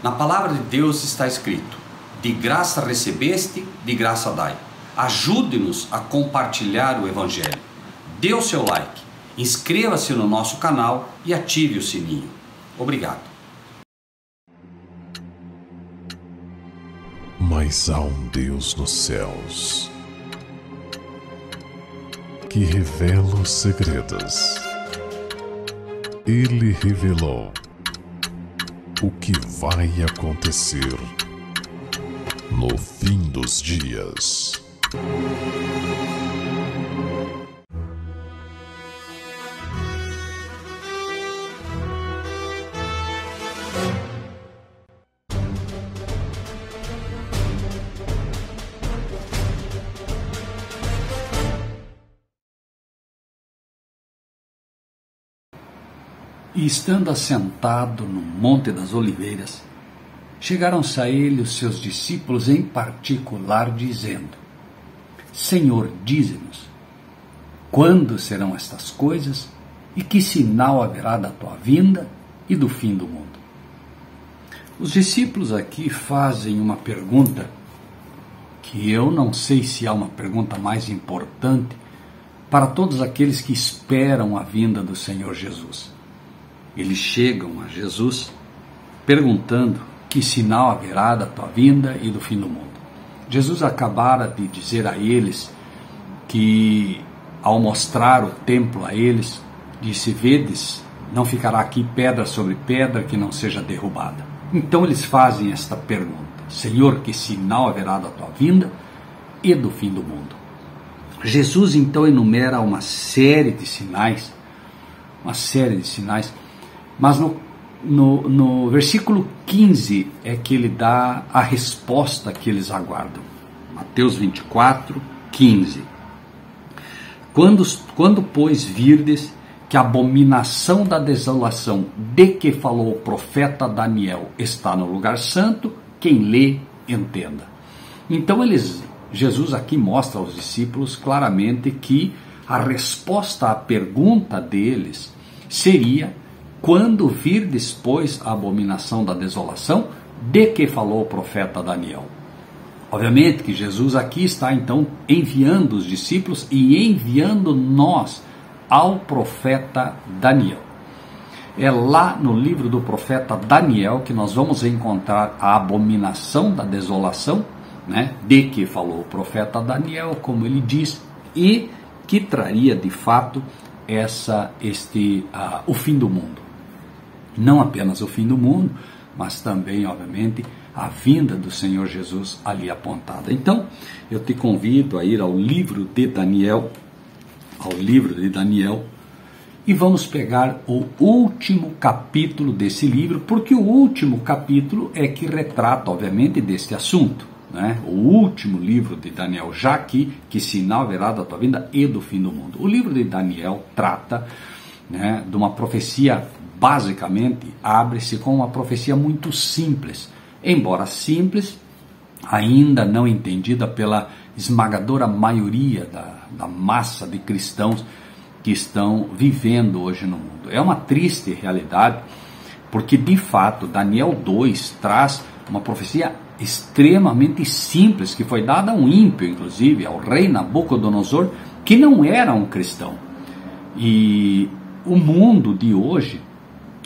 Na palavra de Deus está escrito: de graça recebeste, de graça dai. Ajude-nos a compartilhar o Evangelho. Dê o seu like, inscreva-se no nosso canal e ative o sininho. Obrigado. Mas há um Deus nos céus que revela os segredos. Ele revelou o que vai acontecer no fim dos dias. E estando assentado no Monte das Oliveiras, chegaram-se a ele os seus discípulos em particular, dizendo: Senhor, dize-nos, quando serão estas coisas e que sinal haverá da tua vinda e do fim do mundo? Os discípulos aqui fazem uma pergunta que eu não sei se há uma pergunta mais importante para todos aqueles que esperam a vinda do Senhor Jesus. Eles chegam a Jesus perguntando que sinal haverá da tua vinda e do fim do mundo. Jesus acabara de dizer a eles que, ao mostrar o templo a eles, disse: vedes, não ficará aqui pedra sobre pedra que não seja derrubada. Então eles fazem esta pergunta: Senhor, que sinal haverá da tua vinda e do fim do mundo? Jesus então enumera uma série de sinais, mas no versículo 15 é que ele dá a resposta que eles aguardam. Mateus 24, 15. Quando pois virdes que a abominação da desolação de que falou o profeta Daniel está no lugar santo, quem lê, entenda. Então Jesus aqui mostra aos discípulos claramente que a resposta à pergunta deles seria: quando virdes, pois, a abominação da desolação, de que falou o profeta Daniel. Obviamente que Jesus aqui está então enviando os discípulos e enviando nós ao profeta Daniel. É lá no livro do profeta Daniel que nós vamos encontrar a abominação da desolação, de que falou o profeta Daniel, como ele diz, e que traria de fato o fim do mundo. Não apenas o fim do mundo, mas também, obviamente, a vinda do Senhor Jesus ali apontada. Então, eu te convido a ir ao livro de Daniel, e vamos pegar o último capítulo desse livro, porque o último capítulo é que retrata, obviamente, deste assunto. O último livro de Daniel, já aqui, que sinal haverá da tua vinda e do fim do mundo. O livro de Daniel trata de uma profecia. Basicamente, abre-se com uma profecia muito simples, embora simples, ainda não entendida pela esmagadora maioria da massa de cristãos que estão vivendo hoje no mundo. É uma triste realidade, porque de fato Daniel 2 traz uma profecia extremamente simples, que foi dada a um ímpio, inclusive, ao rei Nabucodonosor, que não era um cristão. E o mundo de hoje,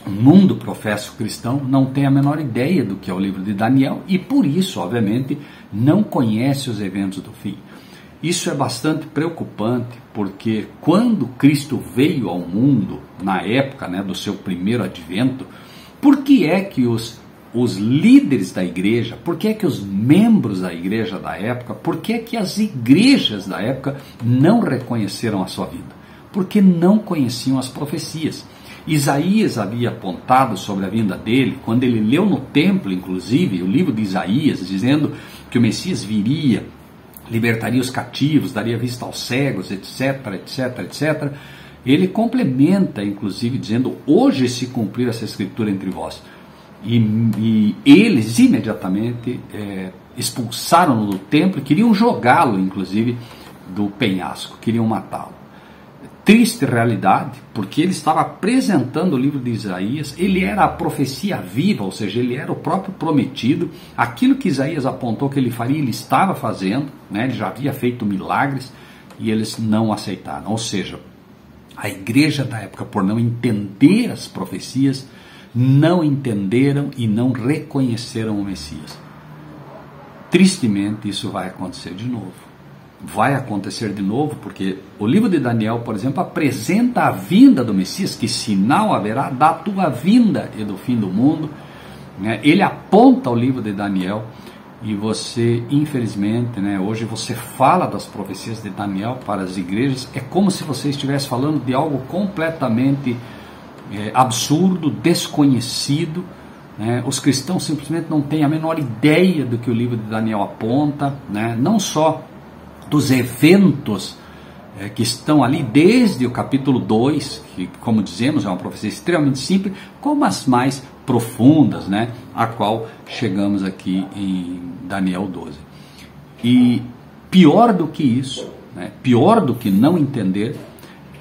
o mundo professo cristão, não tem a menor ideia do que é o livro de Daniel e por isso, obviamente, não conhece os eventos do fim. Isso é bastante preocupante, porque quando Cristo veio ao mundo, na época do seu primeiro advento, por que é que os líderes da igreja, por que é que os membros da igreja da época, por que é que as igrejas da época não reconheceram a sua vida? Porque não conheciam as profecias. Isaías havia apontado sobre a vinda dele, quando ele leu no templo, inclusive, o livro de Isaías, dizendo que o Messias viria, libertaria os cativos, daria vista aos cegos, etc, etc, etc. Ele complementa, inclusive, dizendo: hoje se cumprir essa escritura entre vós. E eles imediatamente expulsaram-no do templo e queriam jogá-lo, inclusive, do penhasco, queriam matá-lo. triste realidade, porque ele estava apresentando o livro de Isaías, ele era a profecia viva, ou seja, ele era o próprio prometido, aquilo que Isaías apontou que ele faria, ele estava fazendo, né? Ele já havia feito milagres, e eles não aceitaram. Ou seja, a igreja da época, por não entender as profecias, não entenderam e não reconheceram o Messias. Tristemente, isso vai acontecer de novo. Vai acontecer de novo, porque o livro de Daniel, por exemplo, apresenta a vinda do Messias, que sinal haverá da tua vinda e do fim do mundo, né? Ele aponta o livro de Daniel, e você, infelizmente, né, hoje você fala das profecias de Daniel para as igrejas, é como se você estivesse falando de algo completamente absurdo, desconhecido, né? Os cristãos simplesmente não têm a menor ideia do que o livro de Daniel aponta, né? Não só dos eventos que estão ali desde o capítulo 2, que, como dizemos, é uma profecia extremamente simples, como as mais profundas, né, a qual chegamos aqui em Daniel 12. E pior do que isso, né, pior do que não entender,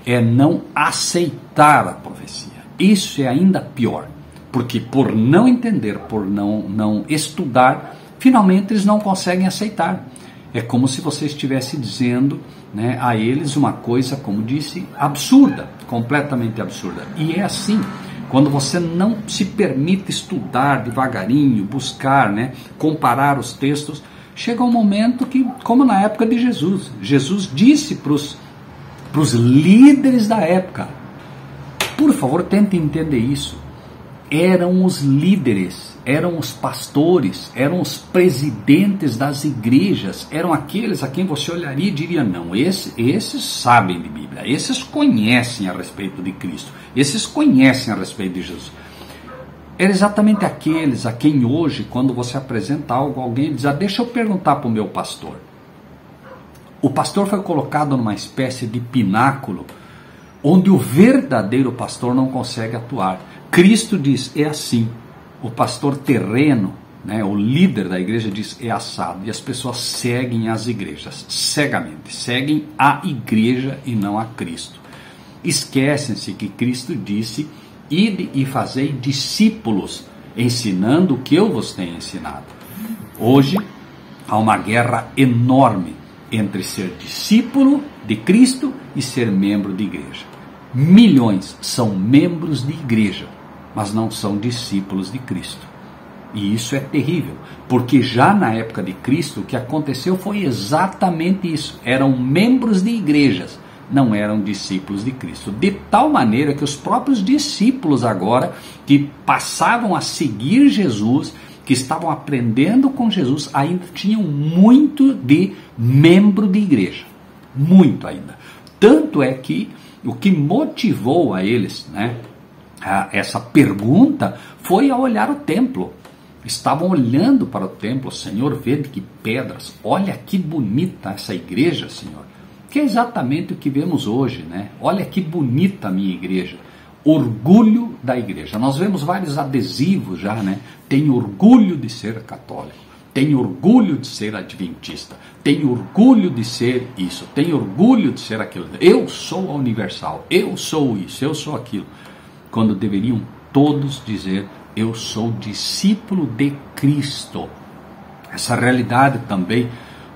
é não aceitar a profecia. Isso é ainda pior, porque por não entender, por não estudar, finalmente eles não conseguem aceitar. É como se você estivesse dizendo, né, a eles uma coisa, como disse, absurda, completamente absurda. E é assim, quando você não se permite estudar devagarinho, buscar, né, comparar os textos, chega um momento que, como na época de Jesus, Jesus disse para os líderes da época, por favor, tente entender isso, eram os líderes, eram os pastores, eram os presidentes das igrejas, eram aqueles a quem você olharia e diria, não, esses sabem de Bíblia, esses conhecem a respeito de Cristo, esses conhecem a respeito de Jesus. Eram exatamente aqueles a quem hoje, quando você apresenta algo, alguém diz, deixa eu perguntar para o meu pastor. O pastor foi colocado numa espécie de pináculo, onde o verdadeiro pastor não consegue atuar. Cristo diz, é assim. O pastor terreno, né, o líder da igreja diz, é assado. E as pessoas seguem as igrejas, cegamente. Seguem a igreja e não a Cristo. Esquecem-se que Cristo disse, ide e fazei discípulos, ensinando o que eu vos tenho ensinado. Hoje, há uma guerra enorme entre ser discípulo de Cristo e ser membro de igreja. Milhões são membros de igreja, mas não são discípulos de Cristo. E isso é terrível, porque já na época de Cristo o que aconteceu foi exatamente isso. Eram membros de igrejas, não eram discípulos de Cristo. De tal maneira que os próprios discípulos agora, que passavam a seguir Jesus, que estavam aprendendo com Jesus, ainda tinham muito de membro de igreja. Muito ainda. Tanto é que o que motivou a eles, né, essa pergunta, foi a olhar o templo. Estavam olhando para o templo, Senhor, vede que pedras, olha que bonita essa igreja, Senhor. Que é exatamente o que vemos hoje, né? Olha que bonita a minha igreja. Orgulho da igreja. Nós vemos vários adesivos já, né? Tenho orgulho de ser católico, tenho orgulho de ser adventista, tenho orgulho de ser isso, tenho orgulho de ser aquilo. Eu sou a universal, eu sou isso, eu sou aquilo. Quando deveriam todos dizer, eu sou discípulo de Cristo. Essa realidade também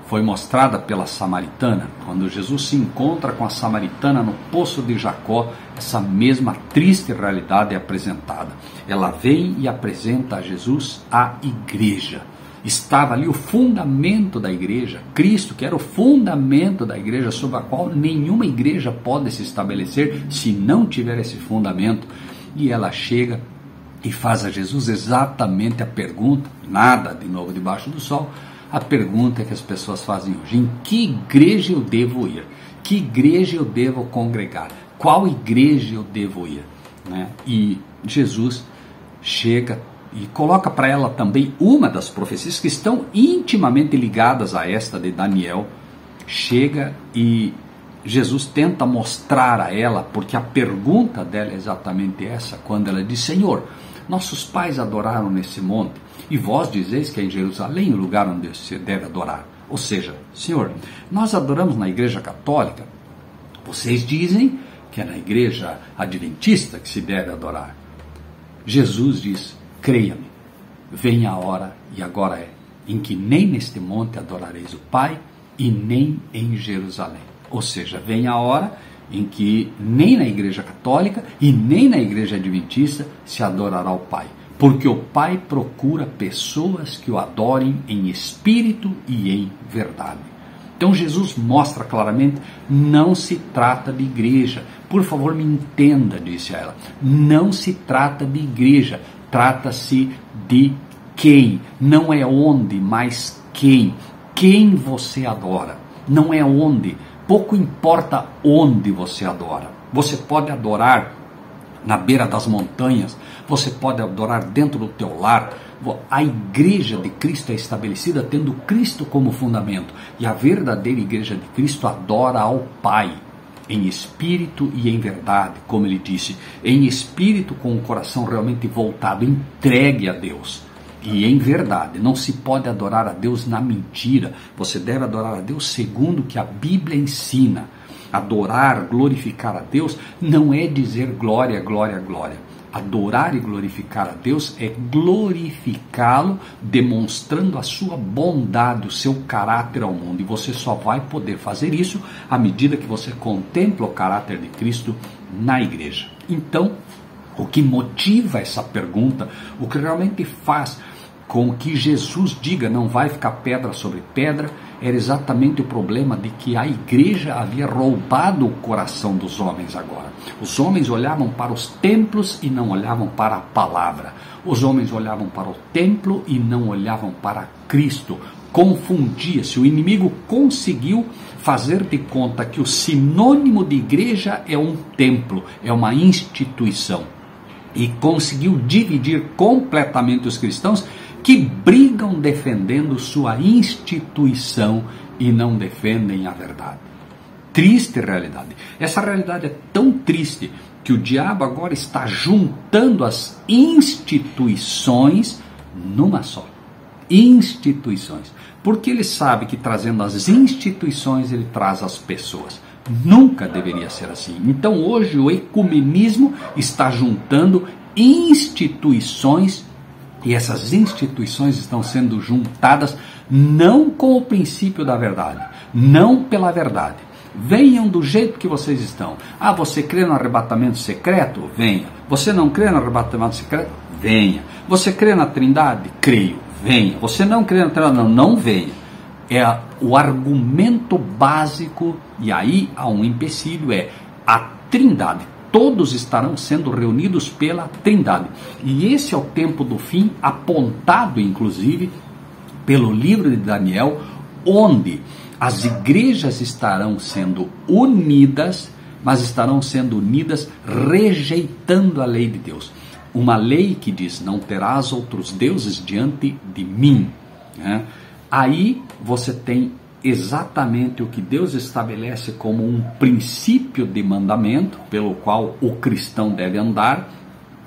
foi mostrada pela samaritana. Quando Jesus se encontra com a samaritana no poço de Jacó, essa mesma triste realidade é apresentada. Ela vem e apresenta a Jesus a igreja. Estava ali o fundamento da igreja, Cristo, que era o fundamento da igreja, sobre a qual nenhuma igreja pode se estabelecer se não tiver esse fundamento. E ela chega e faz a Jesus exatamente a pergunta, nada de novo debaixo do sol, a pergunta que as pessoas fazem hoje: em que igreja eu devo ir? Que igreja eu devo congregar? Qual igreja eu devo ir? Né? E Jesus chega e coloca para ela também uma das profecias que estão intimamente ligadas a esta de Daniel. Chega e Jesus tenta mostrar a ela, porque a pergunta dela é exatamente essa, quando ela diz: Senhor, nossos pais adoraram nesse monte, e vós dizeis que é em Jerusalém o lugar onde se deve adorar. Ou seja, Senhor, nós adoramos na igreja católica, vocês dizem que é na igreja adventista que se deve adorar. Jesus diz: creia-me, vem a hora, e agora é, em que nem neste monte adorareis o Pai, e nem em Jerusalém. Ou seja, vem a hora em que nem na igreja católica e nem na igreja adventista se adorará o Pai, porque o Pai procura pessoas que o adorem em espírito e em verdade. Então Jesus mostra claramente: não se trata de igreja. Por favor, me entenda, disse ela. Não se trata de igreja, trata-se de quem. Não é onde, mas quem. Quem você adora. Não é onde. Pouco importa onde você adora. Você pode adorar na beira das montanhas, você pode adorar dentro do teu lar. A igreja de Cristo é estabelecida tendo Cristo como fundamento, e a verdadeira igreja de Cristo adora ao Pai, em espírito e em verdade, como ele disse, em espírito, com o coração realmente voltado, entregue a Deus, e em verdade. Não se pode adorar a Deus na mentira, você deve adorar a Deus segundo o que a Bíblia ensina. Adorar, glorificar a Deus não é dizer glória, glória, glória. Adorar e glorificar a Deus é glorificá-lo, demonstrando a sua bondade, o seu caráter ao mundo. E você só vai poder fazer isso à medida que você contempla o caráter de Cristo na igreja. Então, o que motiva essa pergunta, o que realmente faz com que Jesus diga não vai ficar pedra sobre pedra, era exatamente o problema de que a igreja havia roubado o coração dos homens agora. Os homens olhavam para os templos e não olhavam para a palavra. Os homens olhavam para o templo e não olhavam para Cristo. Confundia-se. O inimigo conseguiu fazer de conta que o sinônimo de igreja é um templo, é uma instituição. E conseguiu dividir completamente os cristãos que brigam defendendo sua instituição e não defendem a verdade. Triste realidade. Essa realidade é tão triste que o diabo agora está juntando as instituições numa só. Instituições. Porque ele sabe que trazendo as instituições ele traz as pessoas. Nunca deveria ser assim. Então hoje o ecumenismo está juntando instituições, e essas instituições estão sendo juntadas não com o princípio da verdade, não pela verdade. Venham do jeito que vocês estão. Ah, você crê no arrebatamento secreto? Venha. Você não crê no arrebatamento secreto? Venha. Você crê na Trindade? Creio. Venha. Você não crê na Trindade? Não venha. É o argumento básico, e aí há um empecilho, é a Trindade. Todos estarão sendo reunidos pela Trindade. E esse é o tempo do fim, apontado inclusive pelo livro de Daniel, onde as igrejas estarão sendo unidas, mas estarão sendo unidas rejeitando a lei de Deus. Uma lei que diz: não terás outros deuses diante de mim. Aí você tem exatamente o que Deus estabelece como um princípio de mandamento, pelo qual o cristão deve andar.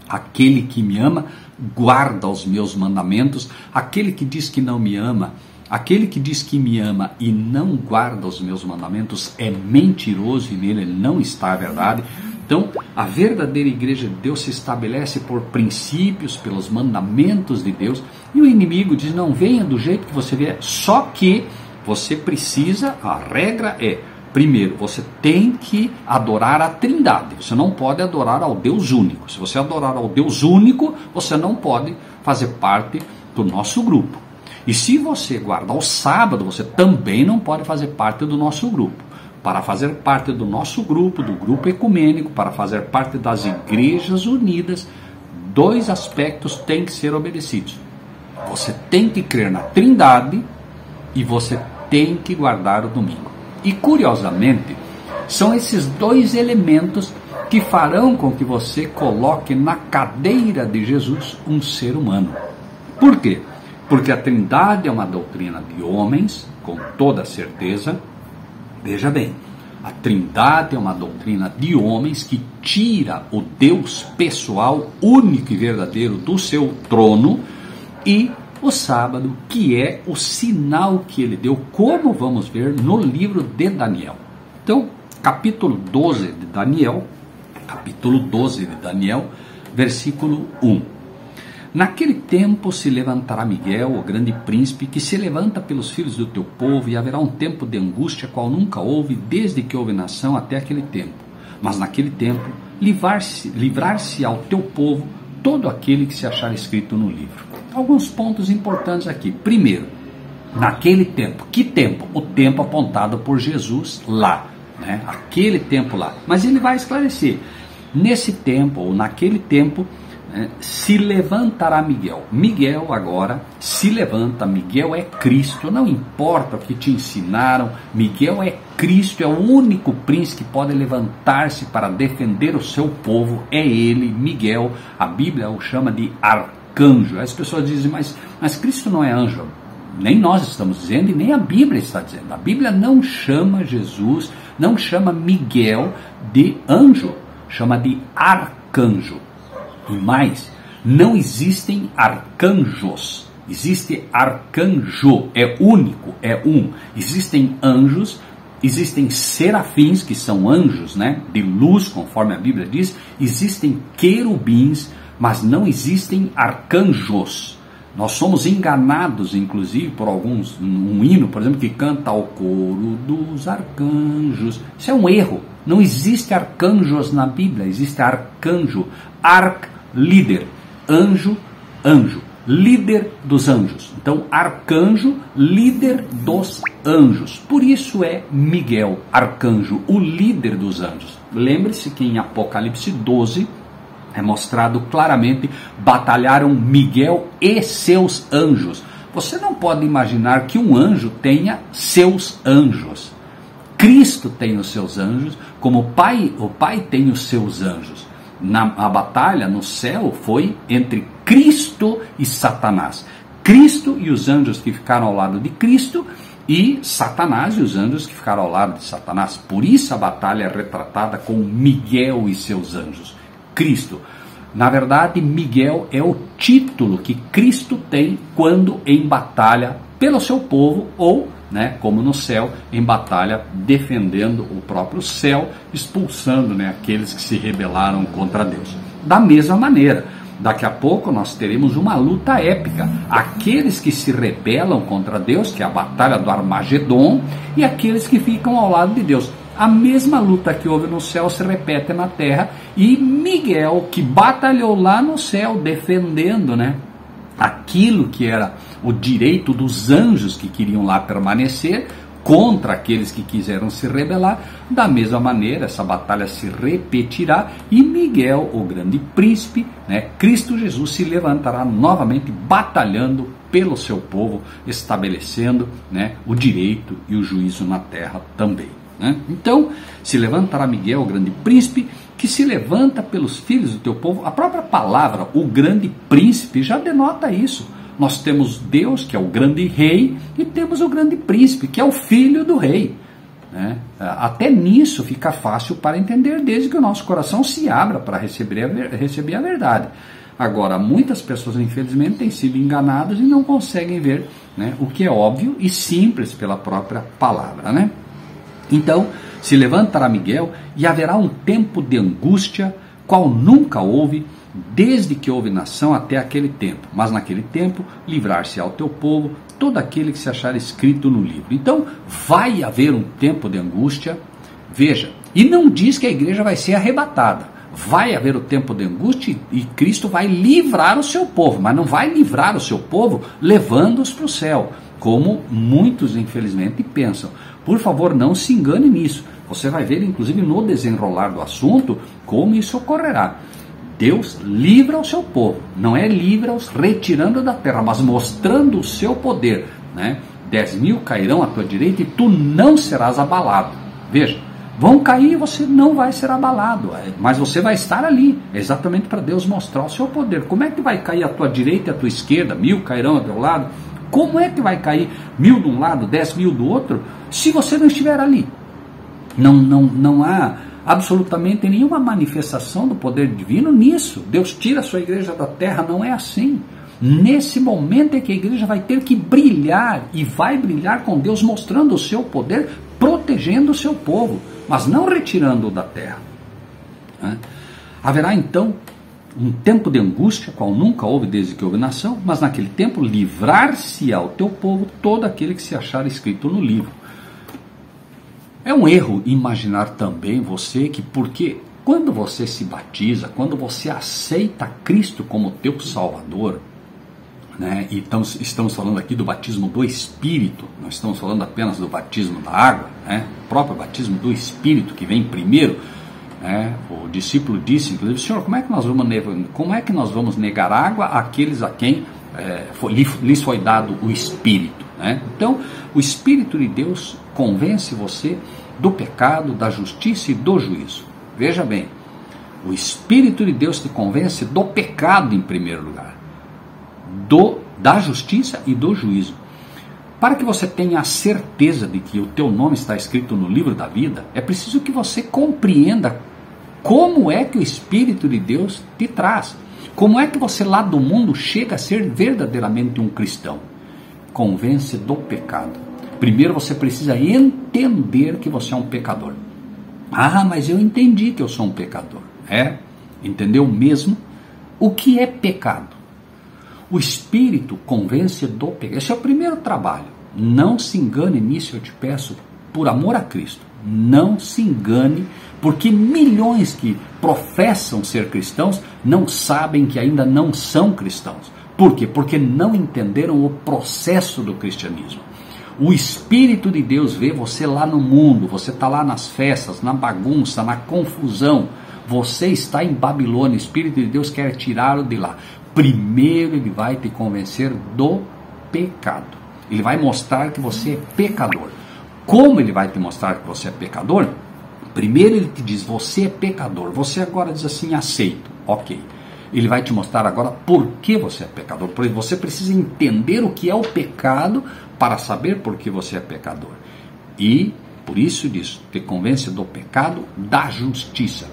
Aquele que me ama, guarda os meus mandamentos. Aquele que diz que não me ama, aquele que diz que me ama e não guarda os meus mandamentos é mentiroso, e nele não está a verdade. Então, a verdadeira igreja de Deus se estabelece por princípios, pelos mandamentos de Deus, e o inimigo diz: não venha do jeito que você vier. Só que você precisa, a regra é, primeiro, você tem que adorar a Trindade. Você não pode adorar ao Deus único. Se você adorar ao Deus único, você não pode fazer parte do nosso grupo. E se você guardar o sábado, você também não pode fazer parte do nosso grupo. Para fazer parte do nosso grupo, do grupo ecumênico, para fazer parte das igrejas unidas, dois aspectos têm que ser obedecidos. Você tem que crer na Trindade e você tem que guardar o domingo. E curiosamente, são esses dois elementos que farão com que você coloque na cadeira de Jesus um ser humano. Por quê? Porque a Trindade é uma doutrina de homens, com toda certeza. Veja bem, a Trindade é uma doutrina de homens que tira o Deus pessoal, único e verdadeiro, do seu trono, e o sábado, que é o sinal que ele deu, como vamos ver no livro de Daniel. Então, capítulo 12 de Daniel, capítulo 12 de Daniel, versículo 1. Naquele tempo se levantará Miguel, o grande príncipe, que se levanta pelos filhos do teu povo, e haverá um tempo de angústia, qual nunca houve, desde que houve nação até aquele tempo. Mas naquele tempo, livrar-se ao teu povo todo aquele que se achar escrito no livro. Alguns pontos importantes aqui. Primeiro, naquele tempo. Que tempo? O tempo apontado por Jesus lá, né? Aquele tempo lá. Mas ele vai esclarecer. Nesse tempo, ou naquele tempo, se levantará Miguel. Miguel agora se levanta. Miguel é Cristo. Não importa o que te ensinaram, Miguel é Cristo, é o único príncipe que pode levantar-se para defender o seu povo. É ele, Miguel. A Bíblia o chama de arcanjo. As pessoas dizem, mas Cristo não é anjo. Nem nós estamos dizendo e nem a Bíblia está dizendo. A Bíblia não chama Jesus, não chama Miguel de anjo, chama de arcanjo. E mais, não existem arcanjos, existe arcanjo, é único, é um. Existem anjos, existem serafins, que são anjos, né, de luz, conforme a Bíblia diz, existem querubins, mas não existem arcanjos. Nós somos enganados, inclusive, por alguns, um hino, por exemplo, que canta ao coro dos arcanjos. Isso é um erro. Não existe arcanjos na Bíblia, existe arcanjo, líder, anjo, anjo, líder dos anjos. Então, arcanjo, líder dos anjos. Por isso é Miguel, arcanjo, o líder dos anjos. Lembre-se que em Apocalipse 12 é mostrado claramente, batalharam Miguel e seus anjos. Você não pode imaginar que um anjo tenha seus anjos. Cristo tem os seus anjos, como o Pai tem os seus anjos. A batalha no céu foi entre Cristo e Satanás. Cristo e os anjos que ficaram ao lado de Cristo, e Satanás e os anjos que ficaram ao lado de Satanás. Por isso a batalha é retratada com Miguel e seus anjos. Cristo. Na verdade, Miguel é o título que Cristo tem quando em batalha pelo seu povo, ou, né, como no céu, em batalha defendendo o próprio céu, expulsando, né, aqueles que se rebelaram contra Deus. Da mesma maneira, daqui a pouco nós teremos uma luta épica. Aqueles que se rebelam contra Deus, que é a batalha do Armagedon, e aqueles que ficam ao lado de Deus. A mesma luta que houve no céu se repete na terra, e Miguel, que batalhou lá no céu, defendendo, né, aquilo que era o direito dos anjos que queriam lá permanecer, contra aqueles que quiseram se rebelar. Da mesma maneira, essa batalha se repetirá, e Miguel, o grande príncipe, né, Cristo Jesus, se levantará novamente batalhando pelo seu povo, estabelecendo, né, o direito e o juízo na terra também. Então, se levantará Miguel, o grande príncipe, que se levanta pelos filhos do teu povo. A própria palavra, o grande príncipe, já denota isso. Nós temos Deus, que é o grande rei, e temos o grande príncipe, que é o filho do rei. Até nisso fica fácil para entender, desde que o nosso coração se abra para receber a verdade. Agora, muitas pessoas, infelizmente, têm sido enganadas e não conseguem ver, né, o que é óbvio e simples pela própria palavra, né? Então, se levantará Miguel, e haverá um tempo de angústia, qual nunca houve, desde que houve nação até aquele tempo. Mas naquele tempo, livrar-se ao teu povo todo aquele que se achar escrito no livro. Então, vai haver um tempo de angústia. Veja, e não diz que a igreja vai ser arrebatada. Vai haver o tempo de angústia, e Cristo vai livrar o seu povo, mas não vai livrar o seu povo levando-os para o céu, como muitos, infelizmente, pensam. Por favor, não se engane nisso. Você vai ver, inclusive, no desenrolar do assunto, como isso ocorrerá. Deus livra o seu povo, não é livra-os retirando da terra, mas mostrando o seu poder, né? 10.000 cairão à tua direita e tu não serás abalado. Veja, vão cair e você não vai ser abalado, mas você vai estar ali, exatamente para Deus mostrar o seu poder. Como é que vai cair à tua direita e à tua esquerda, 1.000 cairão ao teu lado? Como é que vai cair 1.000 de um lado, 10.000 do outro, se você não estiver ali? Não há absolutamente nenhuma manifestação do poder divino nisso. Deus tira a sua igreja da terra, não é assim. Nesse momento é que a igreja vai ter que brilhar, e vai brilhar com Deus mostrando o seu poder, protegendo o seu povo, mas não retirando-o da terra. Haverá então um tempo de angústia, qual nunca houve desde que houve nação, mas naquele tempo livrar-se ao teu povo todo aquele que se achar escrito no livro. É um erro imaginar também você que porque quando você se batiza, quando você aceita Cristo como teu Salvador, né, e estamos falando aqui do batismo do Espírito, não estamos falando apenas do batismo da água, né, o próprio batismo do Espírito que vem primeiro. O discípulo disse, inclusive, Senhor, como é que nós vamos negar água àqueles a quem lhes foi dado o Espírito? Né? Então, o Espírito de Deus convence você do pecado, da justiça e do juízo. Veja bem, o Espírito de Deus te convence do pecado em primeiro lugar, da justiça e do juízo. Para que você tenha a certeza de que o teu nome está escrito no livro da vida, é preciso que você compreenda como é que o Espírito de Deus te traz. Como é que você lá do mundo chega a ser verdadeiramente um cristão? Convence do pecado. Primeiro você precisa entender que você é um pecador. Ah, mas eu entendi que eu sou um pecador. Entendeu mesmo? O que é pecado? O Espírito convence do pecado. Esse é o primeiro trabalho. Não se engane nisso, eu te peço, por amor a Cristo. Não se engane, porque milhões que professam ser cristãos não sabem que ainda não são cristãos. Por quê? Porque não entenderam o processo do cristianismo. O Espírito de Deus vê você lá no mundo, você está lá nas festas, na bagunça, na confusão. Você está em Babilônia, o Espírito de Deus quer tirá-lo de lá. Primeiro ele vai te convencer do pecado. Ele vai mostrar que você é pecador. Como ele vai te mostrar que você é pecador? Primeiro ele te diz, você é pecador. Você agora diz assim, aceito. Ok. Ele vai te mostrar agora por que você é pecador. Porque você precisa entender o que é o pecado para saber por que você é pecador. E, por isso diz, te convence do pecado, da justiça.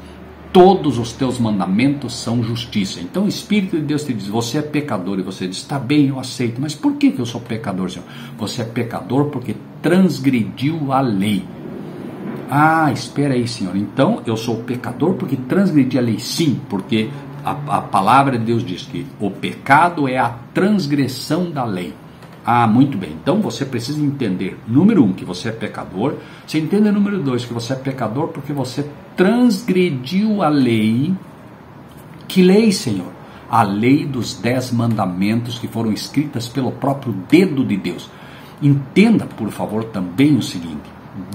Todos os teus mandamentos são justiça. Então o Espírito de Deus te diz, você é pecador, e você diz, está bem, eu aceito, mas por que eu sou pecador, Senhor? Você é pecador porque transgrediu a lei. Ah, espera aí, Senhor, então eu sou pecador porque transgredi a lei. Sim, porque a palavra de Deus diz que o pecado é a transgressão da lei. Ah, muito bem, então você precisa entender, número 1, que você é pecador. Você entende, número 2, que você é pecador porque você transgrediu a lei. Que lei, Senhor? A lei dos 10 mandamentos que foram escritas pelo próprio dedo de Deus. Entenda, por favor, também o seguinte,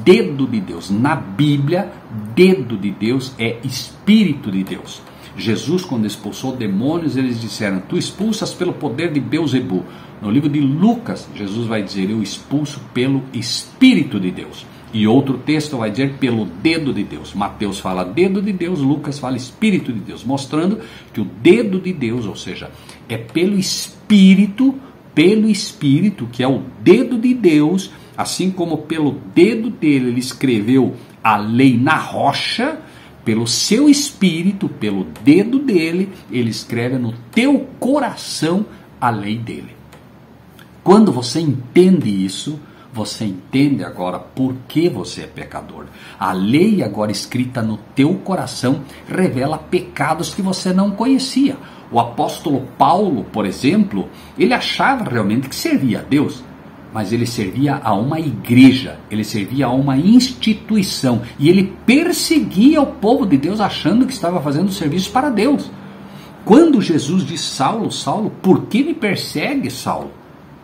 dedo de Deus, na Bíblia, dedo de Deus é Espírito de Deus. Jesus, quando expulsou demônios, eles disseram, tu expulsas pelo poder de Beelzebu. No livro de Lucas, Jesus vai dizer, eu expulso pelo Espírito de Deus. E outro texto vai dizer, pelo dedo de Deus. Mateus fala dedo de Deus, Lucas fala Espírito de Deus, mostrando que o dedo de Deus, ou seja, é pelo Espírito, que é o dedo de Deus, assim como pelo dedo dele ele escreveu a lei na rocha, pelo seu Espírito, pelo dedo dele, ele escreve no teu coração a lei dele. Quando você entende isso, você entende agora por que você é pecador. A lei agora escrita no teu coração revela pecados que você não conhecia. O apóstolo Paulo, por exemplo, ele achava realmente que servia a Deus, mas ele servia a uma igreja, ele servia a uma instituição, e ele perseguia o povo de Deus achando que estava fazendo serviço para Deus. Quando Jesus diz, Saulo, Saulo, por que me persegue, Saulo?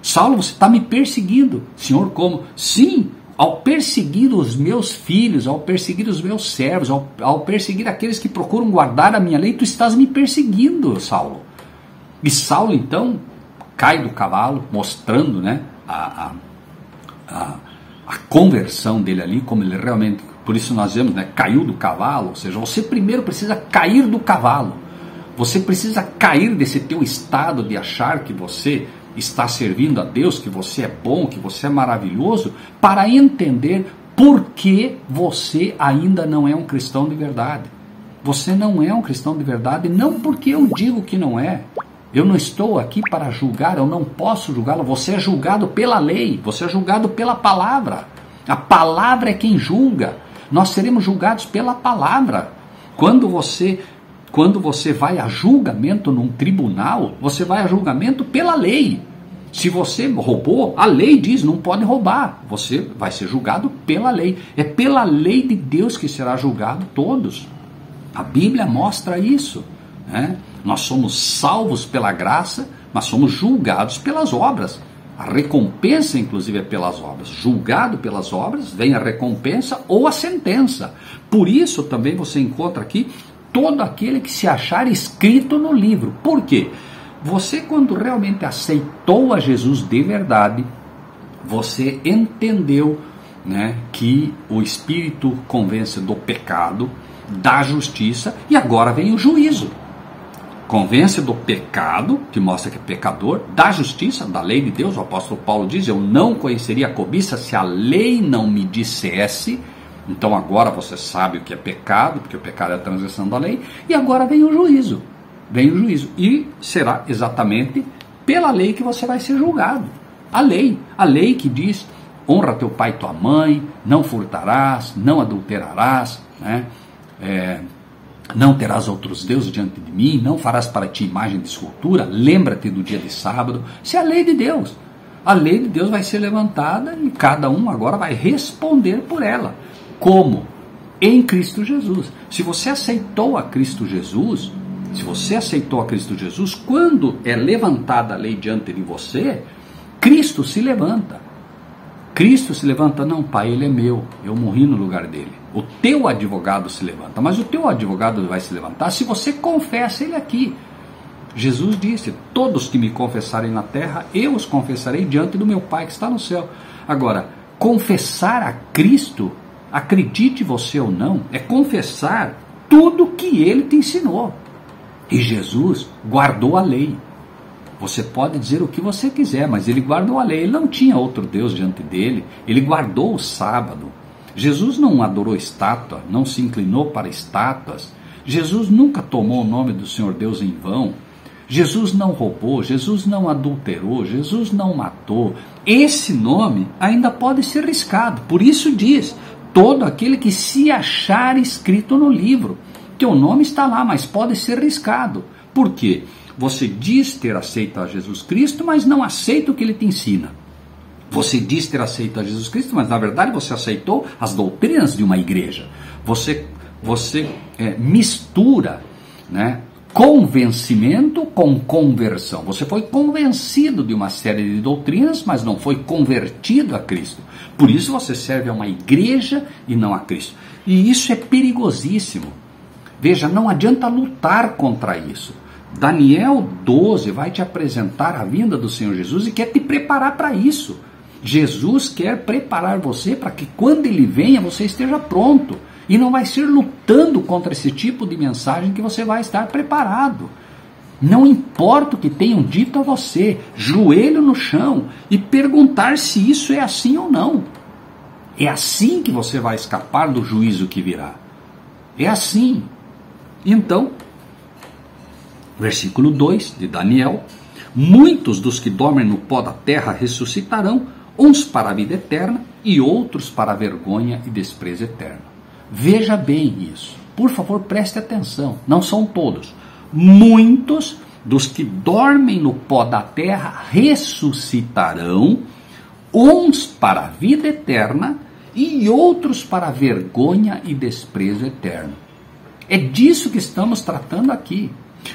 Saulo, você está me perseguindo. Senhor, como? Sim, ao perseguir os meus filhos, ao perseguir os meus servos, ao perseguir aqueles que procuram guardar a minha lei, tu estás me perseguindo, Saulo. E Saulo, então, cai do cavalo, mostrando, né, a conversão dele ali, como ele realmente, por isso nós vemos, né, caiu do cavalo. Ou seja, você primeiro precisa cair do cavalo. Você precisa cair desse teu estado de achar que você está servindo a Deus, que você é bom, que você é maravilhoso, para entender por que você ainda não é um cristão de verdade. Você não é um cristão de verdade, não porque eu digo que não é. Eu não estou aqui para julgar, eu não posso julgá-lo. Você é julgado pela lei, você é julgado pela palavra. A palavra é quem julga. Nós seremos julgados pela palavra. Quando você quando você vai a julgamento num tribunal, você vai a julgamento pela lei. Se você roubou, a lei diz, não pode roubar. Você vai ser julgado pela lei. É pela lei de Deus que será julgado todos. A Bíblia mostra isso, né? Nós somos salvos pela graça, mas somos julgados pelas obras. A recompensa, inclusive, é pelas obras. Julgado pelas obras, vem a recompensa ou a sentença. Por isso, também você encontra aqui todo aquele que se achar escrito no livro. Por quê? Você, quando realmente aceitou a Jesus de verdade, você entendeu, né, que o Espírito convence do pecado, da justiça, e agora vem o juízo. Convence do pecado, que mostra que é pecador, da justiça, da lei de Deus. O apóstolo Paulo diz, eu não conheceria a cobiça se a lei não me dissesse. Então agora você sabe o que é pecado, porque o pecado é a transgressão da lei, e agora vem o juízo. Vem o juízo, e será exatamente pela lei que você vai ser julgado. A lei que diz, honra teu pai e tua mãe, não furtarás, não adulterarás, né? Não terás outros deuses diante de mim, não farás para ti imagem de escultura, lembra-te do dia de sábado. Isso é a lei de Deus. A lei de Deus vai ser levantada e cada um agora vai responder por ela. Como? Em Cristo Jesus. Se você aceitou a Cristo Jesus, quando é levantada a lei diante de você, Cristo se levanta. Cristo se levanta, não, pai, ele é meu, eu morri no lugar dele. O teu advogado se levanta, mas o teu advogado vai se levantar se você confessa ele aqui. Jesus disse, todos que me confessarem na terra, eu os confessarei diante do meu Pai que está no céu. Agora, confessar a Cristo, acredite você ou não, é confessar tudo que ele te ensinou. E Jesus guardou a lei. Você pode dizer o que você quiser, mas ele guardou a lei. Ele não tinha outro Deus diante dele. Ele guardou o sábado. Jesus não adorou estátua, não se inclinou para estátuas. Jesus nunca tomou o nome do Senhor Deus em vão. Jesus não roubou, Jesus não adulterou, Jesus não matou. Esse nome ainda pode ser riscado. Por isso diz, todo aquele que se achar escrito no livro. Teu nome está lá, mas pode ser riscado. Por quê? Você diz ter aceito a Jesus Cristo, mas não aceita o que ele te ensina. Você diz ter aceito a Jesus Cristo, mas na verdade você aceitou as doutrinas de uma igreja. Você mistura, né, convencimento com conversão. Você foi convencido de uma série de doutrinas, mas não foi convertido a Cristo. Por isso você serve a uma igreja e não a Cristo. E isso é perigosíssimo. Veja, não adianta lutar contra isso. Daniel 12 vai te apresentar a vinda do Senhor Jesus e quer te preparar para isso. Jesus quer preparar você para que quando ele venha você esteja pronto. E não vai ser lutando contra esse tipo de mensagem que você vai estar preparado. Não importa o que tenham dito a você, joelho no chão e perguntar se isso é assim ou não. É assim que você vai escapar do juízo que virá. É assim. Então, versículo 2 de Daniel, muitos dos que dormem no pó da terra ressuscitarão, uns para a vida eterna e outros para a vergonha e desprezo eterno. Veja bem isso, por favor preste atenção, não são todos, muitos dos que dormem no pó da terra ressuscitarão, uns para a vida eterna e outros para a vergonha e desprezo eterno. É disso que estamos tratando aqui.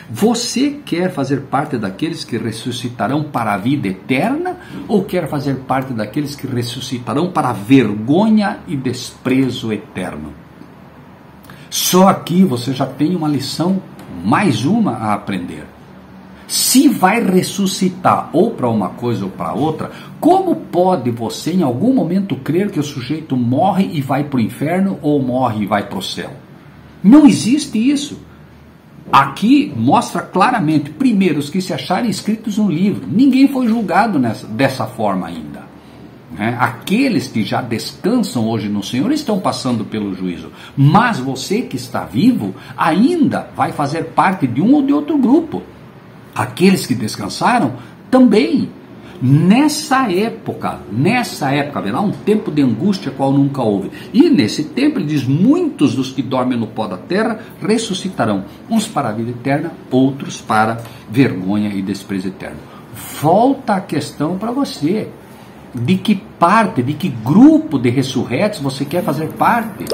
Você quer fazer parte daqueles que ressuscitarão para a vida eterna ou quer fazer parte daqueles que ressuscitarão para a vergonha e desprezo eterno? Só aqui você já tem uma lição, mais uma a aprender. Se vai ressuscitar ou para uma coisa ou para outra, como pode você em algum momento crer que o sujeito morre e vai para o inferno ou morre e vai para o céu? Não existe isso. Aqui mostra claramente, primeiro, os que se acharem escritos no livro. Ninguém foi julgado dessa forma ainda. Né? Aqueles que já descansam hoje no Senhor estão passando pelo juízo. Mas você que está vivo ainda vai fazer parte de um ou de outro grupo. Aqueles que descansaram também. Nessa época haverá um tempo de angústia qual nunca houve. E nesse tempo ele diz, muitos dos que dormem no pó da terra ressuscitarão, uns para a vida eterna, outros para vergonha e desprezo eterno. Volta a questão para você, de que parte, de que grupo de ressurretos você quer fazer parte.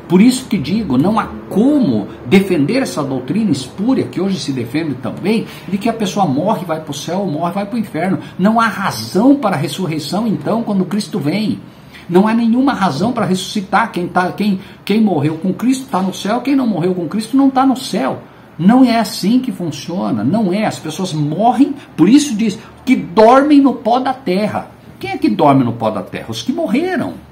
Por isso que digo, não há como defender essa doutrina espúria, que hoje se defende também, de que a pessoa morre e vai para o céu, morre e vai para o inferno. Não há razão para a ressurreição, então, quando Cristo vem. Não há nenhuma razão para ressuscitar. Quem morreu com Cristo está no céu, quem não morreu com Cristo não está no céu. Não é assim que funciona, não é. As pessoas morrem, por isso diz, que dormem no pó da terra. Quem é que dorme no pó da terra? Os que morreram.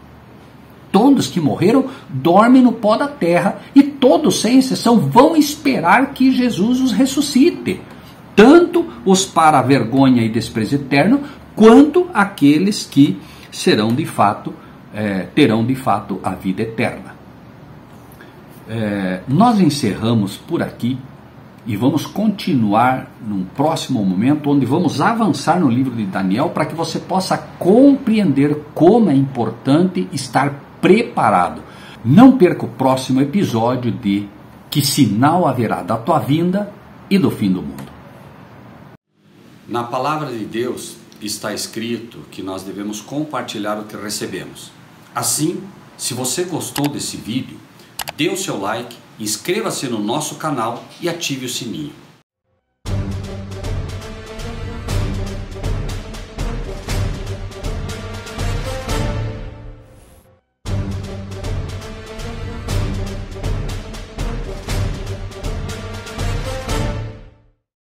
Todos que morreram dormem no pó da terra e todos, sem exceção, vão esperar que Jesus os ressuscite. Tanto os para a vergonha e desprezo eterno, quanto aqueles que serão de fato, terão de fato a vida eterna. Nós encerramos por aqui e vamos continuar num próximo momento, onde vamos avançar no livro de Daniel, para que você possa compreender como é importante estar preparado. Não perca o próximo episódio de Que Sinal Haverá da Tua Vinda e do Fim do Mundo. Na palavra de Deus está escrito que nós devemos compartilhar o que recebemos. Assim, se você gostou desse vídeo, dê o seu like, inscreva-se no nosso canal e ative o sininho.